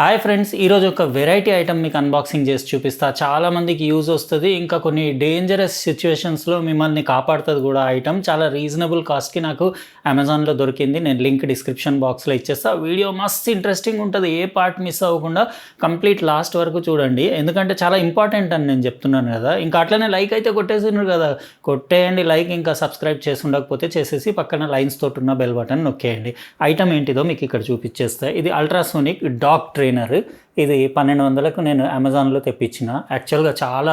Hi friends, ఈరోజు ఒక variety item మీకు అన్బాక్సింగ్ చేసి చూపిస్తా. చాలామందికి యూజ్ వస్తుంది, ఇంకా కొన్ని డేంజరస్ సిచ్యువేషన్స్లో మిమ్మల్ని కాపాడుతుంది కూడా. ఐటమ్ చాలా రీజనబుల్ కాస్ట్కి నాకు అమెజాన్లో దొరికింది. నేను లింక్ డిస్క్రిప్షన్ బాక్స్లో ఇచ్చేస్తా. వీడియో మస్త్ ఇంట్రెస్టింగ్ ఉంటుంది, ఏ పార్ట్ మిస్ అవ్వకుండా కంప్లీట్ లాస్ట్ వరకు చూడండి, ఎందుకంటే చాలా ఇంపార్టెంట్ అని నేను చెప్తున్నాను కదా. ఇంకా అట్లనే లైక్ అయితే కొట్టేసినారు కదా, కొట్టేయండి లైక్. ఇంకా సబ్స్క్రైబ్ చేసి ఉండకపోతే చేసేసి పక్కన లైన్స్ తోటి ఉన్న బెల్ బటన్ నొక్కేయండి. ఐటమ్ ఏంటిదో మీకు ఇక్కడ చూపించేస్తా. ఇది అల్ట్రాసోనిక్ డాగ్ ట్రైనర్. ఇది 1200కు నేను అమెజాన్లో తెప్పించిన. యాక్చువల్గా చాలా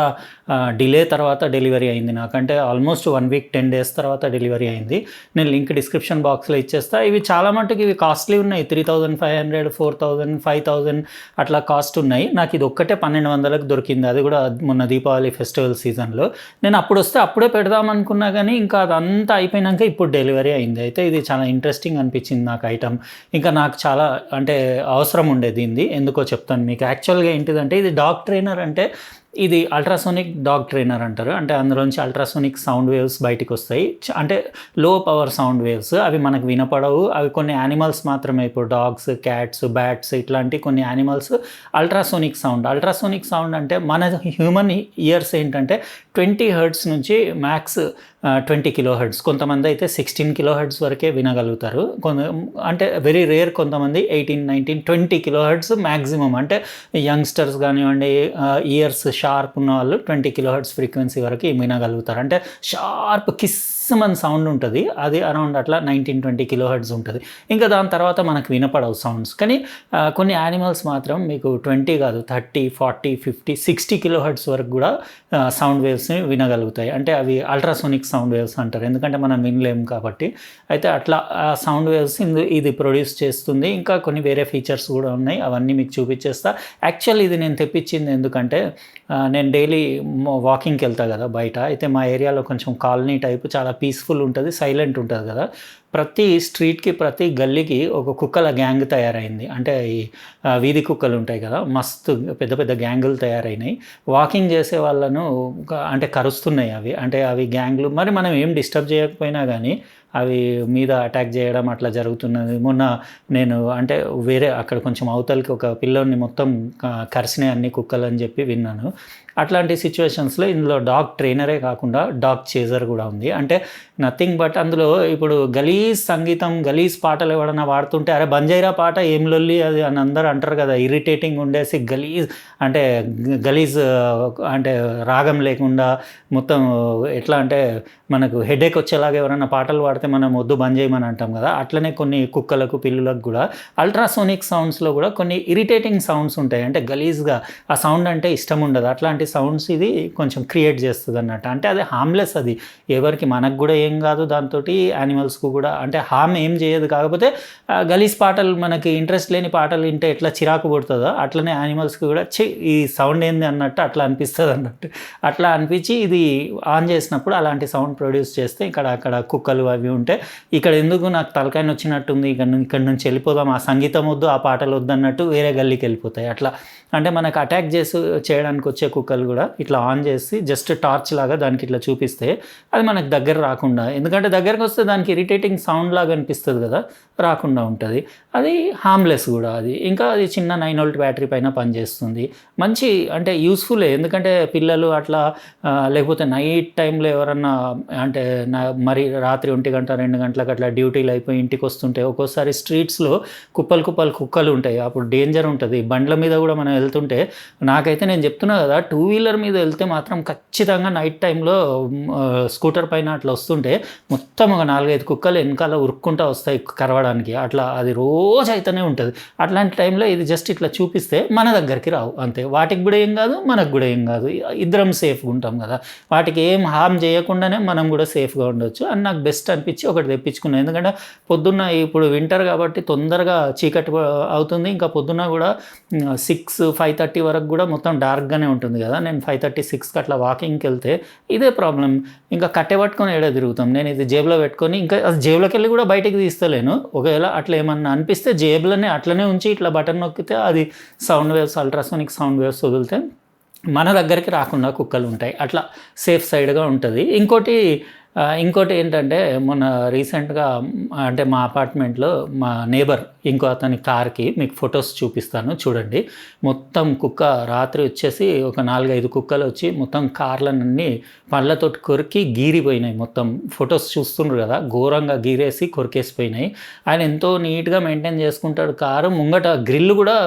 డిలే తర్వాత డెలివరీ అయింది, నాకంటే ఆల్మోస్ట్ 1 వీక్ 10 డేస్ తర్వాత డెలివరీ అయింది. నేను లింక్ డిస్క్రిప్షన్ బాక్స్లో ఇచ్చేస్తా. ఇవి చాలా మటుకు ఇవి కాస్ట్లీ ఉన్నాయి, 3500, 4000, 5000 అట్లా కాస్ట్ ఉన్నాయి. నాకు ఇది ఒక్కటే 1200కు దొరికింది, అది కూడా మొన్న దీపావళి ఫెస్టివల్ సీజన్లో. నేను అప్పుడు వస్తే అప్పుడే పెడదామనుకున్నా కానీ ఇంకా అదంతా అయిపోయినాక ఇప్పుడు డెలివరీ అయింది. అయితే ఇది చాలా ఇంట్రెస్టింగ్ అనిపించింది నాకు ఐటమ్. ఇంకా నాకు చాలా అంటే అవసరం ఉండేది దీన్ని, ఎందుకో చెప్తాను మీకు. యాక్చువల్గా ఏంటిదంటే ఇది డాగ్ ట్రైనర్, అంటే ఇది అల్ట్రాసోనిక్ డాగ్ ట్రైనర్ అంటారు. అంటే అందులోంచి అల్ట్రాసోనిక్ సౌండ్ వేవ్స్ బయటికి వస్తాయి, అంటే లో పవర్ సౌండ్ వేవ్స్. అవి మనకు వినపడవు, అవి కొన్ని యానిమల్స్ మాత్రమే. ఇప్పుడు డాగ్స్, క్యాట్స్, బ్యాట్స్ ఇట్లాంటి కొన్ని యానిమల్స్ అల్ట్రాసోనిక్ సౌండ్ అంటే మన హ్యూమన్ ఇయర్స్ ఏంటంటే 20 హెర్ట్జ్ నుంచి మ్యాక్స్ 20 కిలో హెర్ట్జ్, కొంతమంది అయితే 16 కిలో హెర్ట్జ్ వరకే వినగలుగుతారు. అంటే వెరీ రేర్, కొంతమంది 18, 19, 20 కిలో హెర్ట్జ్ మ్యాక్సిమం. అంటే యంగ్స్టర్స్ కానివ్వండి, ఇయర్స్ షార్ప్ ఉన్న వాళ్ళు 20 కిలో హెర్ట్జ్ ఫ్రీక్వెన్సీ వరకు వినగలుగుతారు. అంటే షార్ప్ కిస్ మన సౌండ్ ఉంటుంది, అది అరౌండ్ అట్లా 19-20 కిలో హెర్ట్జ్ ఉంటుంది. ఇంకా దాని తర్వాత మనకు వినపడవు సౌండ్స్. కానీ కొన్ని యానిమల్స్ మాత్రం మీకు 20 కాదు, 30, 40, 50, 60 కిలో హెర్ట్జ్ వరకు కూడా సౌండ్ వేవ్స్ని వినగలుగుతాయి. అంటే అవి అల్ట్రాసోనిక్ సౌండ్ వేవ్స్ అంటారు, ఎందుకంటే మనం వినలేము కాబట్టి. అయితే అట్లా సౌండ్ వేవ్స్ ఇది ప్రొడ్యూస్ చేస్తుంది. ఇంకా కొన్ని వేరే ఫీచర్స్ కూడా ఉన్నాయి, అవన్నీ మీకు చూపించేస్తా. యాక్చువల్ ఇది నేను తెప్పించింది ఎందుకంటే నేను డైలీ వాకింగ్కి వెళ్తా కదా బయట. అయితే మా ఏరియాలో కొంచెం కాలనీ టైపు చాలా పీస్ఫుల్ ఉంటుంది, సైలెంట్ ఉంటుంది కదా. ప్రతి స్ట్రీట్కి, ప్రతి గల్లీకి ఒక కుక్కల గ్యాంగ్ తయారైంది. అంటే ఈ వీధి కుక్కలు ఉంటాయి కదా, మస్తు పెద్ద పెద్ద గ్యాంగులు తయారైనాయి. వాకింగ్ చేసే వాళ్ళను అంటే కరుస్తున్నాయి అవి. అంటే అవి గ్యాంగ్లు, మరి మనం ఏం డిస్టర్బ్ చేయకపోయినా కానీ అవి మీద అటాక్ చేయడం అట్లా జరుగుతున్నది. మొన్న నేను అంటే వేరే అక్కడ కొంచెం అవతలకి ఒక పిల్లోని మొత్తం కరిసినాయి అన్ని కుక్కలు అని చెప్పి విన్నాను. అట్లాంటి సిచ్యువేషన్స్లో ఇందులో డాగ్ ట్రైనరే కాకుండా డాగ్ చేజర్ కూడా ఉంది. అంటే నథింగ్ బట్ అందులో ఇప్పుడు గలీజ్ సంగీతం, గలీజ్ పాటలు ఎవడన్నా వాడుతుంటే అరే బంజైరా పాట ఏం లొల్లి అది అని అందరూ అంటారు కదా. ఇరిటేటింగ్ ఉండేసి గలీజ్, అంటే గలీజ్ అంటే రాగం లేకుండా మొత్తం ఎట్లా అంటే మనకు హెడేక్ వచ్చేలాగా ఎవరైనా పాటలు పాడితే మనం వద్దు బంద్ చేయమని అంటాం కదా. అట్లనే కొన్ని కుక్కలకు, పిల్లులకు కూడా అల్ట్రాసోనిక్ సౌండ్స్లో కూడా కొన్ని ఇరిటేటింగ్ సౌండ్స్ ఉంటాయి. అంటే గలీజ్గా ఆ సౌండ్ అంటే ఇష్టం ఉండదు, అట్లాంటి సౌండ్స్ ఇది కొంచెం క్రియేట్ చేస్తుంది అన్నట్టు. అంటే అది హార్మ్లెస్, అది ఎవరికి, మనకు కూడా ఏం కాదు, దాంతో యానిమల్స్కు కూడా అంటే హార్మ్ ఏం చేయదు. కాకపోతే గలీజ్ పాటలు, మనకి ఇంట్రెస్ట్ లేని పాటలు వింటే ఎట్లా చిరాకు పడుతుందో అట్లనే యానిమల్స్కి కూడా ఈ సౌండ్ ఏంది అన్నట్టు అట్లా అనిపిస్తుంది అన్నట్టు. అట్లా అనిపించి ఇది ఆన్ చేసినప్పుడు అలాంటి సౌండ్ ప్రొడ్యూస్ చేస్తే అక్కడ కుక్కలు అవి ఉంటే ఇక్కడ ఎందుకు నాకు తలకాయని వచ్చినట్టుంది, ఇక్కడ నుంచి వెళ్ళిపోదాం, ఆ సంగీతం వద్దు, ఆ పాటలు వద్దు అన్నట్టు వేరే గల్లీకి వెళ్ళిపోతాయి. అట్లా అంటే మనకు అటాక్ చేయడానికి వచ్చే కుక్కలు కూడా ఇట్లా ఆన్ చేసి జస్ట్ టార్చ్ లాగా దానికి ఇట్లా చూపిస్తే అది మనకు దగ్గర రాకుండా, ఎందుకంటే దగ్గరకు వస్తే దానికి ఇరిటేటింగ్ సౌండ్ లాగా అనిపిస్తుంది కదా, రాకుండా ఉంటుంది. అది హార్మ్లెస్ కూడా అది. ఇంకా అది చిన్న 9V బ్యాటరీ పైన పనిచేస్తుంది. మంచి అంటే యూస్ఫుల్లే, ఎందుకంటే పిల్లలు అట్లా లేకపోతే నైట్ టైంలో ఎవరన్నా అంటే మరి రాత్రి 1 గంట 2 గంటలకు అట్లా డ్యూటీలు అయిపోయి ఇంటికి వస్తుంటే ఒక్కోసారి స్ట్రీట్స్లో కుక్కలు ఉంటాయి, అప్పుడు డేంజర్ ఉంటుంది. బండ్ల మీద కూడా మనం వెళ్తుంటే, నాకైతే నేను చెప్తున్నా కదా, 2 వీలర్ మీద వెళ్తే మాత్రం ఖచ్చితంగా నైట్ టైంలో స్కూటర్ పైన అట్లా వస్తుంటే మొత్తం ఒక 4-5 కుక్కలు వెనకాల ఉరుక్కుంటూ వస్తాయి కరవడానికి. అట్లా అది రోజు అయితేనే ఉంటుంది. అట్లాంటి టైంలో ఇది జస్ట్ ఇట్లా చూపిస్తే మన దగ్గరికి రావు, అంతే. వాటికి కూడా ఏం కాదు, మనకు కూడా ఏం కాదు, ఇద్దరం సేఫ్గా ఉంటాం కదా. వాటికి ఏం హార్మ్ చేయకుండానే మనం కూడా సేఫ్గా ఉండొచ్చు అని నాకు బెస్ట్ అనిపించి ఒకటి తెప్పించుకున్నాను. ఎందుకంటే పొద్దున్న ఇప్పుడు వింటర్ కాబట్టి తొందరగా చీకటి అవుతుంది. ఇంకా పొద్దున్న కూడా 5:30 వరకు కూడా మొత్తం డార్క్గానే ఉంటుంది కదా. నేను 5:30-6కి అట్లా వాకింగ్కి వెళ్తే ఇదే ప్రాబ్లం. ఇంకా కట్టె పట్టుకొని ఏడా తిరుగుతాం. నేను ఇది జేబులో పెట్టుకొని, ఇంకా అది జేబులోకి వెళ్ళి కూడా బయటికి తీస్తలేను. ఒకవేళ అట్లా ఏమన్నా అనిపిస్తే జేబులోనే అట్లనే ఉంచి ఇట్లా బటన్ నొక్కితే అది sound waves, ultrasonic sound waves వదిలితే మన దగ్గరికి రాకుండా కుక్కలు ఉంటాయి. అట్లా సేఫ్ సైడ్గా ఉంటుంది. ఇంకోటి ఇంకోటి ఏంటంటే మొన్న రీసెంట్‌గా అంటే మా అపార్ట్మెంట్‌లో మా నేబర్ ఇంకో అతని కార్‌కి మీకు ఫోటోస్ చూపిస్తాను చూడండి. మొత్తం కుక్క రాత్రి వచ్చేసి ఒక 4, 5 కుక్కలొచ్చి మొత్తం కార్‌లనన్నీ పళ్ళతోటి కొరికి గీరిపోయినాయి మొత్తం. ఫోటోస్ చూస్తుండ్రు గదా! ఘోరంగా గీరేసి కొరికేసిపోయినాయి. ఆయన ఎంతో నీట్‌గా మెయింటైన్ చేసుకుంటాడు కారు. ముంగట గ్రిల్ గూడా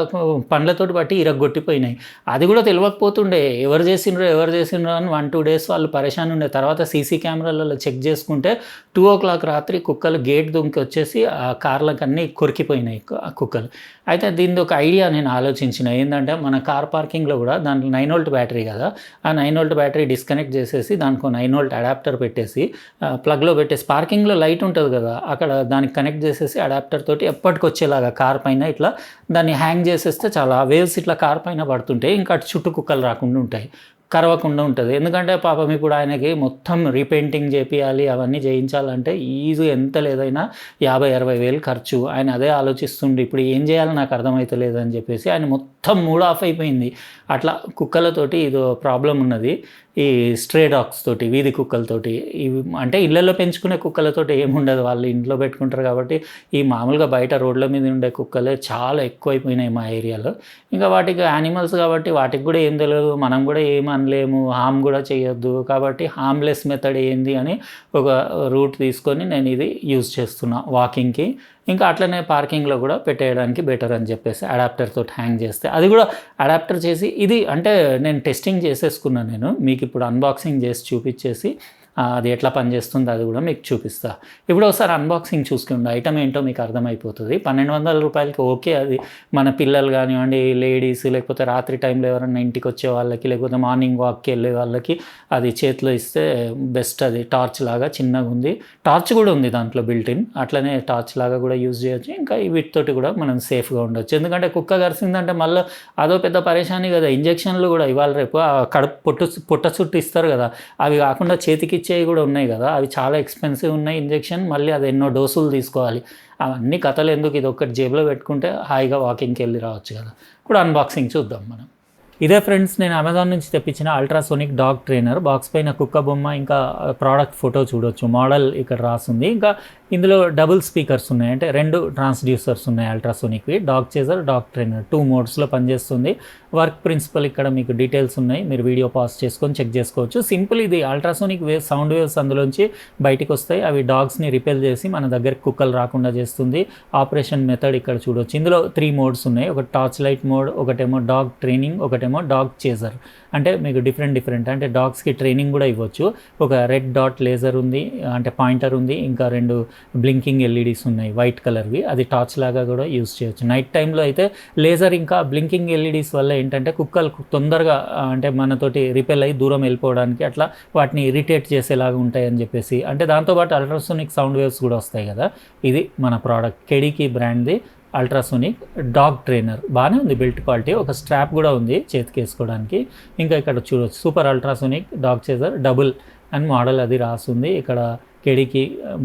పండ్లతోటి బట్టి ఇరగ్గొట్టిపోయినాయి. అది గూడా తెలవకపోతుండే. ఎవరు జేసిండ్రో అని 1, 2 డేస్ వాళ్ళు పరేషాన్ ఉండే. తర్వాత సీసీ కెమెరాలలో చెక్ చేసుకుంటే 2:00 రాత్రి కుక్కలు గేట్ దుంకి వచ్చేసి ఆ కార్లకన్నీ కొరికిపోయినాయి ఆ కుక్కలు. అయితే దీనిది ఒక ఐడియా నేను ఆలోచించిన. ఏందంటే మన కార్ పార్కింగ్‌లో గూడా దాంట్లో 9 వోల్ట్ బ్యాటరీ గదా! ఆ 9 వోల్ట్ బ్యాటరీ డిస్కనెక్ట్ చేసేసి దానికో 9 వోల్ట్ అడాప్టర్ పెట్టేసి ప్లగ్‌లో పెట్టేసి పార్కింగ్‌లో లైట్ ఉంటది గదా! అక్కడ దానికి కనెక్ట్ చేసేసి అడాప్టర్ తోటి ఎప్పటికొచ్చేలాగా కార్ పైన ఇట్లా దాన్ని హ్యాంగ్ చేసేస్తే చాలా వేవ్స్ ఇట్లా కార్ పైన పడుతుంటాయి. ఇంకా అటు చుట్టూ కుక్కలు రాకుండా ఉంటాయి. కరవకుండా ఉంటది. ఎందుకంటే పాపం ఇప్పుడు ఆయనకి మొత్తం రీపెయింటింగ్ చేపియాలి, అవన్నీ చేయించాలంటే ఈజీ ఎంత లేదైనా 50, 60 వేలు ఖర్చు. ఆయన అదే ఆలోచిస్తుండు. ఇప్పుడు ఏం చేయాలో నాకు అర్థమైతలేదు అని చెప్పేసి ఆయన మొత్తం మూడ్ ఆఫ్ అయిపోయింది. అట్లా కుక్కలతోటి ఇదో ప్రాబ్లమ్ ఉన్నది. ఈ స్ట్రే డాగ్స్ తోటి, వీధి కుక్కలతోటి. ఇవి అంటే ఇళ్లలో పెంచుకునే కుక్కలతోటి ఏముండదు. వాళ్ళు ఇంట్లో పెట్టుకుంటారు కాబట్టి ఈ మామూలుగా బయట రోడ్ల మీద ఉండే కుక్కలే చాలా ఎక్కువైపోయినాయి మా ఏరియాలో. ఇంకా వాటికి యానిమల్స్ కాబట్టి వాటికి కూడా ఏం తెలియదు. మనం కూడా ఏం అనలేము, హార్మ్ కూడా చేయొద్దు. కాబట్టి హార్మ్‌లెస్ మెథడ్ ఏంది అని ఒక రూట్ తీసుకొని నేను ఇది యూజ్ చేస్తున్నా వాకింగ్‌కి. ఇంకా అట్లనే పార్కింగ్‌లో కూడా పెట్టేయడానికి బెటర్ అని చెప్పేసి అడాప్టర్ తోటి హ్యాంగ్ చేస్తే. అది కూడా అడాప్టర్ చేసి ఇది అంటే నేను టెస్టింగ్ చేసేసుకున్నా నేను. మీకిప్పుడు అన్బాక్సింగ్ చేసి చూపిచ్చేసి అది ఎట్లా పనిచేస్తుందో అది కూడా మీకు చూపిస్తా. ఇప్పుడు ఒకసారి అన్బాక్సింగ్ చూసుకోండి. ఐటమ్ ఏంటో మీకు అర్థమైపోతది. ₹1,200కి ఓకే. అది మన పిల్లలు కానివ్వండి, లేడీస్ లేకపోతే రాత్రి టైంలో ఎవరన్నా ఇంటికొచ్చే వాళ్ళకి, లేకపోతే మార్నింగ్ వాక్‌కి వెళ్ళే వాళ్ళకి అది చేతిలో ఇస్తే బెస్ట్. అది టార్చ్ లాగా చిన్నగుంది. టార్చ్ కూడా ఉంది దాంట్లో బిల్ట్ ఇన్. అట్లనే టార్చ్ లాగా కూడా యూజ్ చేయొచ్చు. ఇంకా వీటితోటి కూడా మనం సేఫ్‌గా ఉండొచ్చు. ఎందుకంటే కుక్క కరిసిందంటే మళ్ళా అదో పెద్ద పరేషాని కదా! ఇంజెక్షన్‌లు కూడా ఇవాళ రేపు కడుపు పొట్ట చుట్టూ ఇస్తారు కదా! అవి కాకుండా చేతికి ఇచ్చేవి కూడా ఉన్నాయి కదా! అవి చాలా ఎక్స్‌పెన్సివ్ ఉన్నాయి ఇంజెక్షన్. మళ్ళీ అది ఎన్నో డోసులు తీసుకోవాలి. అవన్నీ కథలెందుకు, ఇదొక్కటి జేబులో పెట్టుకుంటే హాయిగా వాకింగ్‌కి వెళ్ళి రావచ్చు కదా! ఇప్పుడు అన్బాక్సింగ్ చూద్దాం మనం. ఇదే ఫ్రెండ్స్ నేను అమెజాన్ నుంచి తెప్పించిన అల్ట్రాసోనిక్ డాగ్ ట్రైనర్. బాక్స్ పైన కుక్క బొమ్మ, ఇంకా ప్రోడక్ట్ ఫోటో చూడొచ్చు. మోడల్ ఇక్కడ రాసుంది. ఇంకా ఇందులో డబుల్ స్పీకర్స్ ఉన్నాయి. అంటే 2 ట్రాన్స్‌డ్యూసర్స్ ఉన్నాయి అల్ట్రాసోనిక్‌వి. డాగ్ చేజర్, డాగ్ ట్రైనర్ 2 మోడ్స్‌లో పనిచేస్తుంది. వర్క్ ప్రిన్సిపల్ ఇక్కడ మీకు డీటెయిల్స్ ఉన్నాయి. మీరు వీడియో పాజ్ చేసుకొని చెక్ చేసుకోవచ్చు. సింపుల్ ఇది అల్ట్రాసోనిక్ వేవ్స్, సౌండ్ వేవ్స్ అందులోంచి బయటికి వస్తాయి. అవి డాగ్స్‌ని రిపెల్ చేసి మన దగ్గరికి కుక్కలు రాకుండా చేస్తుంది. ఆపరేషన్ మెథడ్ ఇక్కడ చూడొచ్చు. ఇందులో 3 మోడ్స్ ఉన్నాయి. ఒకటి టార్చ్ లైట్ మోడ్, ఒకటేమో డాగ్ ట్రైనింగ్, ఒకటేమో డాగ్ చేజర్. అంటే మీకు డిఫరెంట్ అంటే డాగ్స్‌కి ట్రైనింగ్ కూడా ఇవ్వచ్చు. ఒక రెడ్ డాట్ లేజర్ ఉంది, అంటే పాయింటర్ ఉంది. ఇంకా 2 బ్లింకింగ్ ఎల్ఈడీస్ ఉన్నాయి వైట్ కలర్‌వి. అది టార్చ్ లాగా కూడా యూజ్ చేయొచ్చు. నైట్ టైంలో అయితే లేజర్ ఇంకా బ్లింకింగ్ ఎల్ఈడీస్ వల్ల ఏంటంటే కుక్కలు తొందరగా అంటే మనతోటి రిపెల్ అయ్యి దూరం వెళ్ళిపోవడానికి అట్లా వాటిని ఇరిటేట్ చేసేలాగా ఉంటాయని చెప్పేసి. అంటే దాంతోపాటు అల్ట్రాసోనిక్ సౌండ్ వేవ్స్ కూడా వస్తాయి కదా! ఇది మన ప్రోడక్ట్ కెడీకి బ్రాండ్‌ది అల్ట్రాసోనిక్ డాగ్ ట్రైనర్. బాగానే ఉంది బిల్ట్ క్వాలిటీ. ఒక స్ట్రాప్ కూడా ఉంది చేతికి వేసుకోవడానికి. ఇంకా ఇక్కడ చూడొచ్చు super ultrasonic dog chaser double అని మోడల్ అది రాసుంది. ఇక్కడ కెడీకి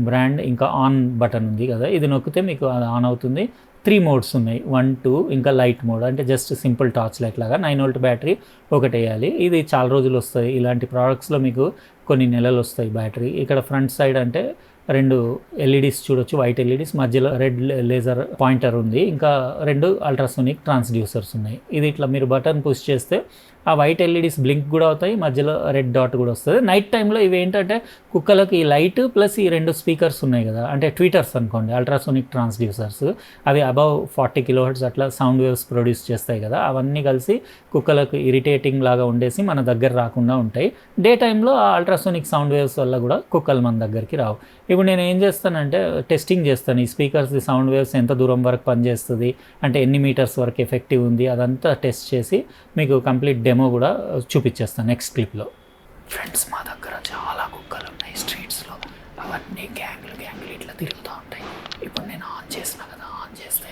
బ్రాండ్, ఇంకా ఆన్ బటన్ ఉంది కదా, ఇది నొక్కితే మీకు అది ఆన్ అవుతుంది. 3 మోడ్స్ ఉన్నాయి. 1, 2 ఇంకా లైట్ మోడ్, అంటే జస్ట్ సింపుల్ టార్చ్ లైట్ లాగా. 9 వోల్ట్ బ్యాటరీ ఒకటి వేయాలి. ఇది చాలా రోజులు వస్తాయి. ఇలాంటి ప్రోడక్ట్స్లో మీకు కొన్ని నెలలు వస్తాయి బ్యాటరీ. ఇక్కడ ఫ్రంట్ సైడ్ అంటే 2 ఎల్ఈడీస్ చూడొచ్చు, వైట్ ఎల్ఈడీస్, మధ్యలో రెడ్ లేజర్ పాయింటర్ ఉంది. ఇంకా 2 అల్ట్రాసోనిక్ ట్రాన్స్‌డ్యూసర్స్ ఉన్నాయి. ఇది ఇట్లా మీరు బటన్ పుష్ చేస్తే ఆ వైట్ ఎల్ఈడీస్ బ్లింక్ కూడా అవుతాయి, మధ్యలో రెడ్ డాట్ కూడా వస్తుంది. నైట్ టైంలో ఇవి ఏంటంటే కుక్కలకి ఈ లైట్ ప్లస్ ఈ 2 స్పీకర్స్ ఉన్నాయి కదా, అంటే ట్వీటర్స్ అనుకోండి, అల్ట్రాసోనిక్ ట్రాన్స్‌డ్యూసర్స్. అవి అబవ్ 40 కిలోహెర్ట్జ్ అట్లా సౌండ్ వేవ్స్ ప్రొడ్యూస్ చేస్తాయి కదా, అవన్నీ కలిసి కుక్కలకు ఇరిటేటింగ్ లాగా ఉండేసి మన దగ్గర రాకుండా ఉంటాయి. డే టైంలో ఆ అల్ట్రాసోనిక్ సౌండ్ వేవ్స్ వల్ల కూడా కుక్కలు మన దగ్గరికి రావు. ఇప్పుడు నేను ఏం చేస్తానంటే టెస్టింగ్ చేస్తాను. ఈ స్పీకర్స్ది సౌండ్ వేవ్స్ ఎంత దూరం వరకు పనిచేస్తుంది, అంటే ఎన్ని మీటర్స్ వరకు ఎఫెక్టివ్ ఉంది, అదంతా టెస్ట్ చేసి మీకు కంప్లీట్ డెమో కూడా చూపించేస్తాను నెక్స్ట్ క్లిప్లో. ఫ్రెండ్స్, మా దగ్గర చాలా కుక్కలు ఉన్నాయి స్ట్రీట్స్లో. అవన్నీ గ్యాంగ్లు ఇట్లా తిరుగుతూ ఉంటాయి. ఇప్పుడు నేను ఆన్ చేసిన కదా, ఆన్ చేస్తే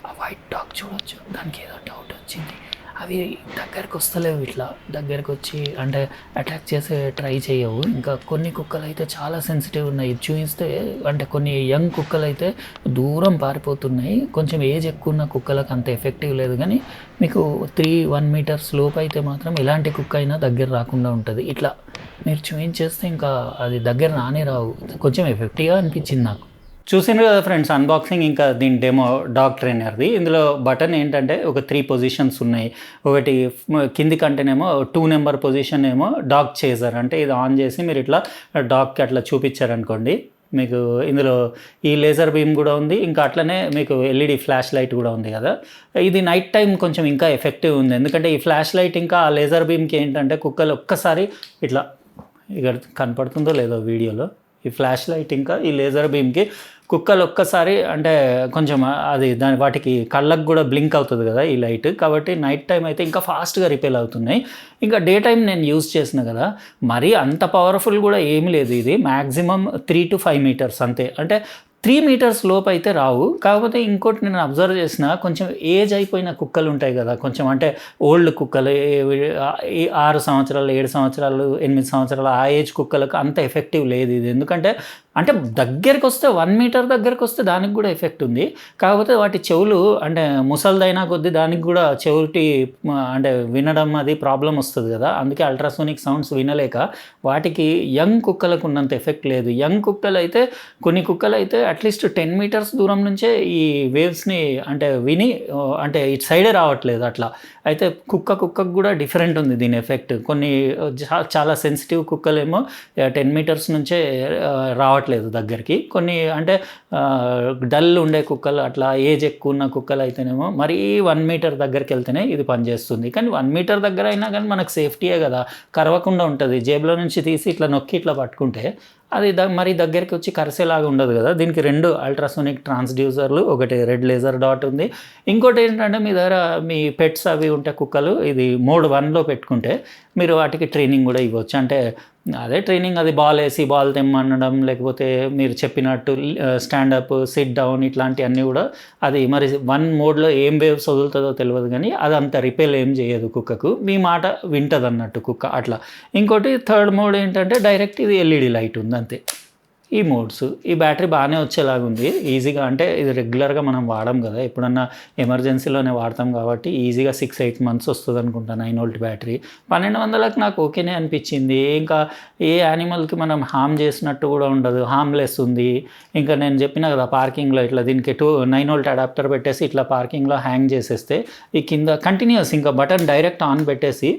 ఆ వైట్ డాగ్ చూడొచ్చు, దానికి ఏదో డౌట్ వచ్చింది. అవి దగ్గరికి వస్తలేవు, ఇట్లా దగ్గరికి వచ్చి అంటే అటాక్ చేసే ట్రై చేయవు. ఇంకా కొన్ని కుక్కలు అయితే చాలా సెన్సిటివ్ ఉన్నాయి. చూపిస్తే అంటే కొన్ని యంగ్ కుక్కలు అయితే దూరం పారిపోతున్నాయి. కొంచెం ఏజ్ ఎక్కువ ఉన్న కుక్కలకు అంత ఎఫెక్టివ్ లేదు, కానీ మీకు 1 మీటర్స్ లోపు అయితే మాత్రం ఎలాంటి కుక్క అయినా దగ్గర రాకుండా ఉంటుంది. ఇట్లా మీరు చూయించేస్తే ఇంకా అది దగ్గర రానే రావు. కొంచెం ఎఫెక్టివ్‌గా అనిపించింది నాకు. చూసిండ్రు కదా ఫ్రెండ్స్ అన్బాక్సింగ్ ఇంకా దీని డెమో డాగ్ ట్రైనర్‌ది. ఇందులో బటన్ ఏంటంటే ఒక 3 పొజిషన్స్ ఉన్నాయి. ఒకటి కింది కంటేనేమో 2 నెంబర్ పొజిషన్ ఏమో డాగ్ చేజర్, అంటే ఇది ఆన్ చేసి మీరు ఇట్లా డాగ్‌కి అట్లా చూపించారనుకోండి, మీకు ఇందులో ఈ లేజర్ బీమ్ కూడా ఉంది. ఇంకా అట్లనే మీకు ఎల్ఈడి ఫ్లాష్ లైట్ కూడా ఉంది కదా. ఇది నైట్ టైం కొంచెం ఇంకా ఎఫెక్టివ్ ఉంది. ఎందుకంటే ఈ ఫ్లాష్ లైట్ ఇంకా ఆ లేజర్ బీమ్‌కి ఏంటంటే కుక్కలు ఒక్కసారి ఇట్లా, ఇక్కడ కనపడుతుందో లేదో వీడియోలో, ఈ ఫ్లాష్ లైట్ ఇంకా ఈ లేజర్ బీమ్కి కుక్కలు ఒక్కసారి అంటే కొంచెం అది వాటికి కళ్ళకు కూడా బ్లింక్ అవుతుంది కదా ఈ లైట్. కాబట్టి నైట్ టైం అయితే ఇంకా ఫాస్ట్గా రిపేర్ అవుతున్నాయి. ఇంకా డే టైం నేను యూజ్ చేసిన కదా, మరీ అంత పవర్ఫుల్ కూడా ఏమి లేదు. ఇది మ్యాక్సిమం 3 to 5 మీటర్స్ అంతే. అంటే 3 మీటర్స్ లోపు అయితే రావు. కాకపోతే ఇంకోటి నేను అబ్జర్వ్ చేసిన, కొంచెం ఏజ్ అయిపోయిన కుక్కలు ఉంటాయి కదా, కొంచెం అంటే ఓల్డ్ కుక్కలు, 6 సంవత్సరాలు, 7 సంవత్సరాలు, 8 సంవత్సరాలు ఆ ఏజ్ కుక్కలకు అంత ఎఫెక్టివ్ లేదు ఇది. ఎందుకంటే అంటే దగ్గరికి వస్తే 1 మీటర్ దగ్గరికి వస్తే దానికి కూడా ఎఫెక్ట్ ఉంది. కాకపోతే వాటి చెవులు అంటే ముసలిదైనా కొద్దీ దానికి కూడా చెవిటి అంటే వినడం అది ప్రాబ్లం వస్తుంది కదా. అందుకే అల్ట్రాసోనిక్ సౌండ్స్ వినలేక వాటికి యంగ్ కుక్కలకు ఉన్నంత ఎఫెక్ట్ లేదు. యంగ్ కుక్కలు అయితే, కొన్ని కుక్కలు అయితే అట్లీస్ట్ 10 మీటర్స్ దూరం నుంచే ఈ వేవ్స్ని అంటే విని అంటే ఇటు సైడే రావట్లేదు అట్లా. అయితే కుక్కకు కూడా డిఫరెంట్ ఉంది దీని ఎఫెక్ట్. కొన్ని చాలా సెన్సిటివ్ కుక్కలేమో 10 మీటర్స్ నుంచే రావట్లేదు దగ్గరికి. కొన్ని అంటే డల్ ఉండే కుక్కలు, అట్లా ఏజ్ ఎక్కువ ఉన్న కుక్కలు అయితేనేమో మరీ 1 మీటర్ దగ్గరికి వెళ్తేనే ఇది పనిచేస్తుంది. కానీ 1 మీటర్ దగ్గర అయినా కానీ మనకు సేఫ్టీయే కదా, కరవకుండా ఉంటుంది. జేబులో నుంచి తీసి ఇట్లా నొక్కి ఇట్లా పట్టుకుంటే అది మరీ దగ్గరికి వచ్చి కరిసేలాగా ఉండదు కదా. దీనికి 2 అల్ట్రాసోనిక్ ట్రాన్స్డ్యూసర్లు, ఒకటి రెడ్ లేజర్ డాట్ ఉంది. ఇంకోటి ఏంటంటే మీ దగ్గర మీ పెట్స్ అవి ఉంటే కుక్కలు, ఇది మోడ్ 1లో పెట్టుకుంటే మీరు వాటికి ట్రైనింగ్ కూడా ఇవ్వచ్చు. అంటే అదే ట్రైనింగ్, అది బాల్ వేసి బాల్ తెమ్మనడం, లేకపోతే మీరు చెప్పినట్టు స్టాండప్, సిట్ డౌన్, ఇట్లాంటివన్నీ కూడా అది మరి 1 మోడ్లో ఏం వేవ్స్ వదులుతుందో తెలియదు, కానీ అది అంత రిపేర్ ఏం చేయదు కుక్కకు. మీ మాట వింటుంది అన్నట్టు కుక్క అట్లా. ఇంకోటి థర్డ్ మోడ్ ఏంటంటే డైరెక్ట్ ఇది ఎల్ఈడి లైట్ ఉంది అంతే. ఈ మోడ్స్, ఈ బ్యాటరీ బాగానే వచ్చేలాగా ఉంది ఈజీగా. అంటే ఇది రెగ్యులర్గా మనం వాడడం కదా, ఎప్పుడన్నా ఎమర్జెన్సీలోనే వాడతాం కాబట్టి ఈజీగా 6-8 మంత్స్ వస్తుంది అనుకుంటా 9 వోల్ట్ బ్యాటరీ. 1200లకు నాకు ఓకేనే అనిపించింది. ఇంకా ఏ యానిమల్కి మనం హామ్ చేసినట్టు కూడా ఉండదు, హామ్లెస్ ఉంది. ఇంకా నేను చెప్పిన కదా పార్కింగ్లో ఇట్లా దీనికి 9 వోల్ట్ అడాప్టర్ పెట్టేసి ఇట్లా పార్కింగ్లో హ్యాంగ్ చేసేస్తే ఈ కింద కంటిన్యూస్ ఇంకా బటన్ డైరెక్ట్ ఆన్ పెట్టేసి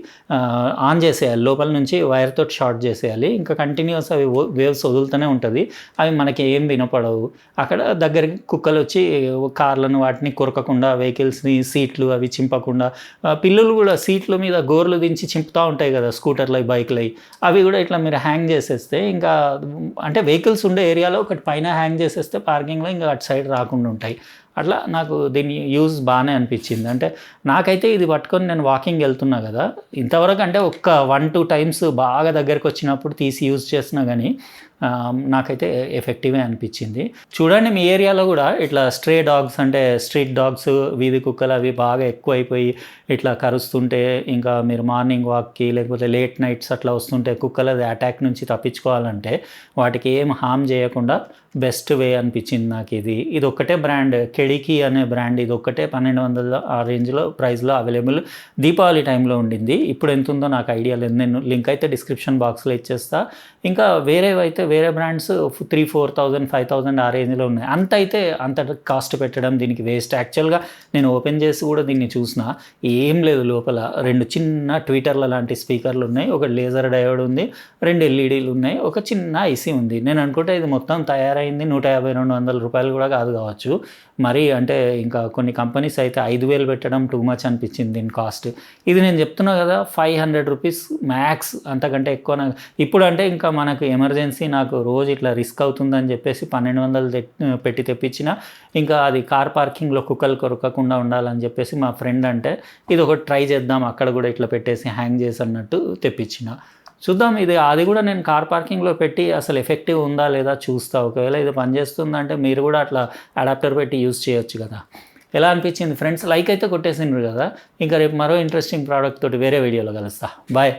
ఆన్ చేసేయాలి, లోపల నుంచి వైర్తో షార్ట్ చేసేయాలి. ఇంకా కంటిన్యూస్ అవి వేవ్స్ వదులుతూనే ఉంటుంది. అవి మనకి ఏం వినపడవు. అక్కడ దగ్గరికి కుక్కలు వచ్చి కార్లను వాటిని కొరకకుండా, వెహికల్స్ని సీట్లు అవి చింపకుండా, పిల్లలు కూడా సీట్ల మీద గోర్లు దించి చింపుతూ ఉంటాయి కదా స్కూటర్లు, బైక్లు, అవి కూడా ఇట్లా మీరు హ్యాంగ్ చేసేస్తే ఇంకా అంటే వెహికల్స్ ఉండే ఏరియాలో ఒకటి పైన హ్యాంగ్ చేసేస్తే పార్కింగ్లో ఇంకా అటు సైడ్ రాకుండా ఉంటాయి. అట్లా నాకు దీని యూజ్ బాగానే అనిపించింది. అంటే నాకైతే ఇది పట్టుకొని నేను వాకింగ్ వెళ్తున్నా కదా, ఇంతవరకు అంటే ఒక్క 1-2 టైమ్స్ బాగా దగ్గరికి వచ్చినప్పుడు తీసి యూజ్ చేసినా కానీ నాకైతే ఎఫెక్టివే అనిపించింది. చూడండి మీ ఏరియాలో కూడా ఇట్లా స్ట్రే డాగ్స్ అంటే స్ట్రీట్ డాగ్స్, వీధి కుక్కలు అవి బాగా ఎక్కువైపోయి ఇట్లా కరుస్తుంటే, ఇంకా మీరు మార్నింగ్ వాక్కి లేకపోతే లేట్ నైట్స్ అట్లా వస్తుంటే కుక్కలది అటాక్ నుంచి తప్పించుకోవాలంటే వాటికి ఏం హామ్ చేయకుండా బెస్ట్ వే అనిపించింది నాకు ఇది. ఇది ఒక్కటే బ్రాండ్, కెడికి అనే బ్రాండ్, ఇది ఒక్కటే 1200 ఆ రేంజ్లో ప్రైస్లో అవైలబుల్. దీపావళి టైంలో ఉండింది. ఇప్పుడు ఎంత ఉందో నాకు ఐడియా లేదు, నేను లింక్ అయితే డిస్క్రిప్షన్ బాక్స్లో ఇచ్చేస్తా. ఇంకా వేరేవైతే వేరే బ్రాండ్స్ 3,000-4,000, 5,000 ఆ రేంజ్లో ఉన్నాయి. అంత కాస్ట్ పెట్టడం దీనికి వేస్ట్. యాక్చువల్గా నేను ఓపెన్ చేసి కూడా దీన్ని చూసిన, ఏం లేదు లోపల. 2 చిన్న ట్విటర్ల లాంటి స్పీకర్లు ఉన్నాయి, ఒక లేజర్ డయోడ్ ఉంది, 2 ఎల్ఈడీలు ఉన్నాయి, ఒక చిన్న ఐసీ ఉంది. నేను అనుకుంటే ఇది మొత్తం తయారైంది 150-200 రూపాయలు కూడా కాదు కావచ్చు. మరి అంటే ఇంకా కొన్ని కంపెనీస్ అయితే 5,000 పెట్టడం టూ మచ్ అనిపించింది దీని కాస్ట్. ఇది నేను చెప్తున్నా కదా 500 రూపీస్ మ్యాక్స్, అంతకంటే ఎక్కువ. ఇప్పుడు అంటే ఇంకా మనకు ఎమర్జెన్సీ, నాకు రోజు ఇట్లా రిస్క్ అవుతుందని చెప్పేసి 1200 పెట్టి తెప్పించిన. ఇంకా అది కార్ పార్కింగ్లో కుక్కలు కొరకకుండా ఉండాలని చెప్పేసి మా ఫ్రెండ్ అంటే ఇది ఒకటి ట్రై చేద్దాం, అక్కడ కూడా ఇట్లా పెట్టేసి హ్యాంగ్ చేసి అన్నట్టు తెప్పించిన. చూద్దాం, అది కూడా నేను కార్ పార్కింగ్లో పెట్టి అసలు ఎఫెక్టివ్ ఉందా లేదా చూస్తా. ఒకవేళ ఇది పనిచేస్తుందంటే మీరు కూడా అట్లా అడాప్టర్ పెట్టి యూజ్ చేయొచ్చు కదా. ఎలా అనిపించింది ఫ్రెండ్స్? లైక్ అయితే కొట్టేసిండ్రు కదా. ఇంకా రేపు మరో ఇంట్రెస్టింగ్ ప్రోడక్ట్ తోటి వేరే వీడియోలో కలుస్తా. బాయ్.